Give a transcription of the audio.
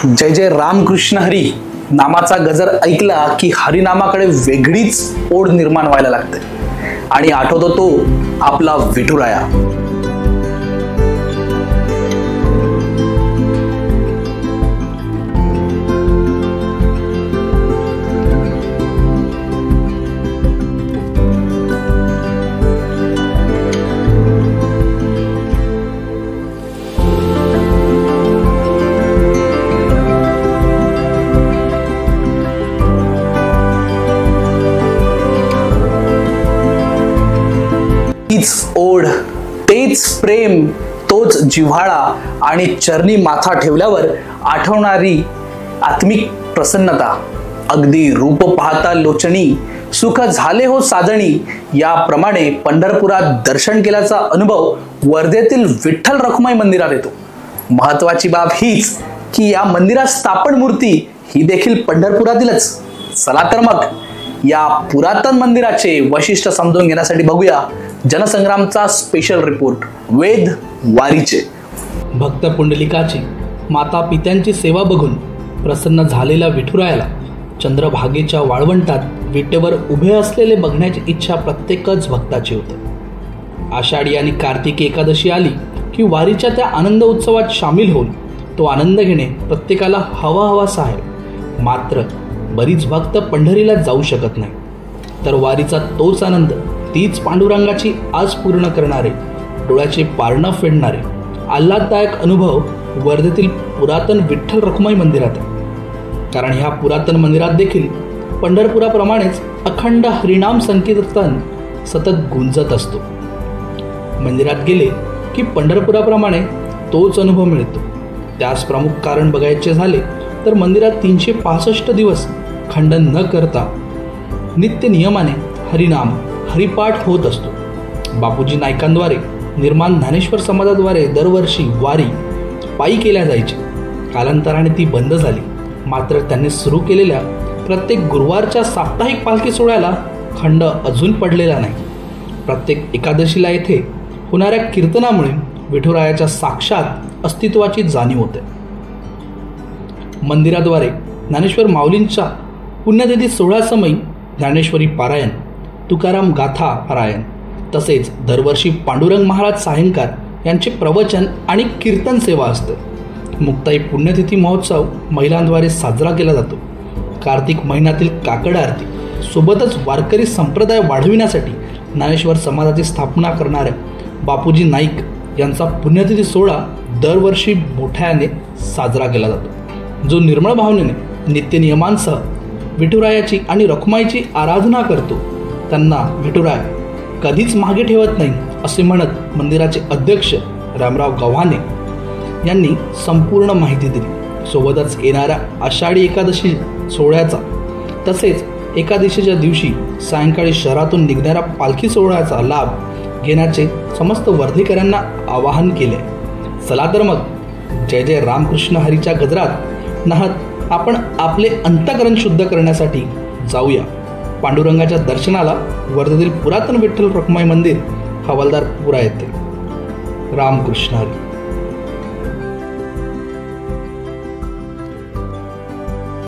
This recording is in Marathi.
जय जय रामकृष्ण हरी नामाचा गजर ऐकला की हरिनामाकडे वेगळीच ओढ निर्माण व्हायला लागते आणि आठवतो तो आपला विठुराया। तीच ओढ, तेच प्रेम, तोच जिव्हाळा आणि चरणी माथा ठेवल्यावर आठवणारी आत्मिक प्रसन्नता। अगदी रूप पाहता लोचणी सुख झाले हो साजणी याप्रमाणे पंढरपुरात दर्शन केल्याचा अनुभव वर्धेतील विठ्ठल रखुमाई मंदिरात येतो। महत्वाची बाब हीच की या मंदिरात स्थापन मूर्ती ही देखील पंढरपुरातीलच। चला तर मग या पुरातन मंदिराचे वैशिष्ट्य समजून घेण्यासाठी बघूया जनसंग्रामचा स्पेशल रिपोर्ट वेद वारीचे। भक्त पुंडलिकाची माता पित्यांची सेवा बघून प्रसन्न झालेल्या विठुरायाला चंद्रभागेच्या वाळवंटात विटेवर उभे असलेले बघण्याची इच्छा प्रत्येकच भक्ताची होते। आषाढी आणि कार्तिकी एकादशी आली की वारीच्या त्या आनंद उत्सवात सामील होऊन तो आनंद घेणे प्रत्येकाला हवासा आहे। मात्र बरीच भक्त पंढरीला जाऊ शकत नाही, तर वारीचा तोच आनंद, तीच पांडुरंगाची आस पूर्ण करणारे, डोळ्याचे पारणं फेडणारे आल्हाददायक अनुभव वर्धेतील पुरातन विठ्ठल रखुमाई मंदिरात आहे। कारण ह्या पुरातन मंदिरात देखील पंढरपुराप्रमाणेच अखंड हरिनाम संकीर्तन सतत गुंजत असतो। मंदिरात गेले की पंढरपुराप्रमाणे तोच अनुभव मिळतो। त्यास प्रमुख कारण बघायचे झाले तर मंदिरात 365 दिवस खंडन न करता नित्य नियमाने हरिनाम हरिपाठ होत असतो। बापूजी नाईकांद्वारे निर्माण ज्ञानेश्वर समाजाद्वारे दरवर्षी वारी पायी केल्या जायची। कालांतराने ती बंद झाली, मात्र त्यांनी सुरू केलेल्या प्रत्येक गुरुवारच्या साप्ताहिक पालखी सोहळ्याला खंड अजून पडलेला नाही। प्रत्येक एकादशीला येथे होणाऱ्या कीर्तनामुळे विठुरायाच्या साक्षात अस्तित्वाची जाणीव होते। मंदिराद्वारे ज्ञानेश्वर माऊलींच्या पुण्यतिथी सोहळ्यासमयी ज्ञानेश्वरी पारायण, तुकाराम गाथा पारायण, तसेच दरवर्षी पांडुरंग महाराज सायंकार यांचे प्रवचन आणि कीर्तन सेवा असते। मुक्ताई पुण्यतिथी महोत्सव महिलांद्वारे साजरा केला जातो। कार्तिक महिन्यातील काकड आरती सोबतच वारकरी संप्रदाय वाढविण्यासाठी ज्ञानेश्वर समाजाची स्थापना करणाऱ्या बापूजी नाईक यांचा पुण्यतिथी सोहळा दरवर्षी मोठ्याने साजरा केला जातो, जो निर्मळ भावनेने नित्य नियमांसह विठुरायाची आणि रखुमाईची आराधना करतो। त्यांना विठुराय कधीच मागे ठेवत नाही असे म्हणत मंदिराचे अध्यक्ष रामराव गव्हाणे यांनी संपूर्ण माहिती दिली। सोबतच येणाऱ्या आषाढी एकादशी सोहळ्याचा तसेच एकादशीच्या दिवशी सायंकाळी शहरातून निघणाऱ्या पालखी सोहळ्याचा लाभ घेण्याचे समस्त वर्धेकरांना आवाहन केले। चला तर मग जय जय रामकृष्ण हरीच्या गजरात नाहत आपण आपले अंतःकरण शुद्ध करण्यासाठी जाऊया पांडुरंगाच्या दर्शनाला वर्धेतील पुरातन विठ्ठल रखुमाई मंदिर, हवालदारपुरा येथे। रामकृष्ण हरी।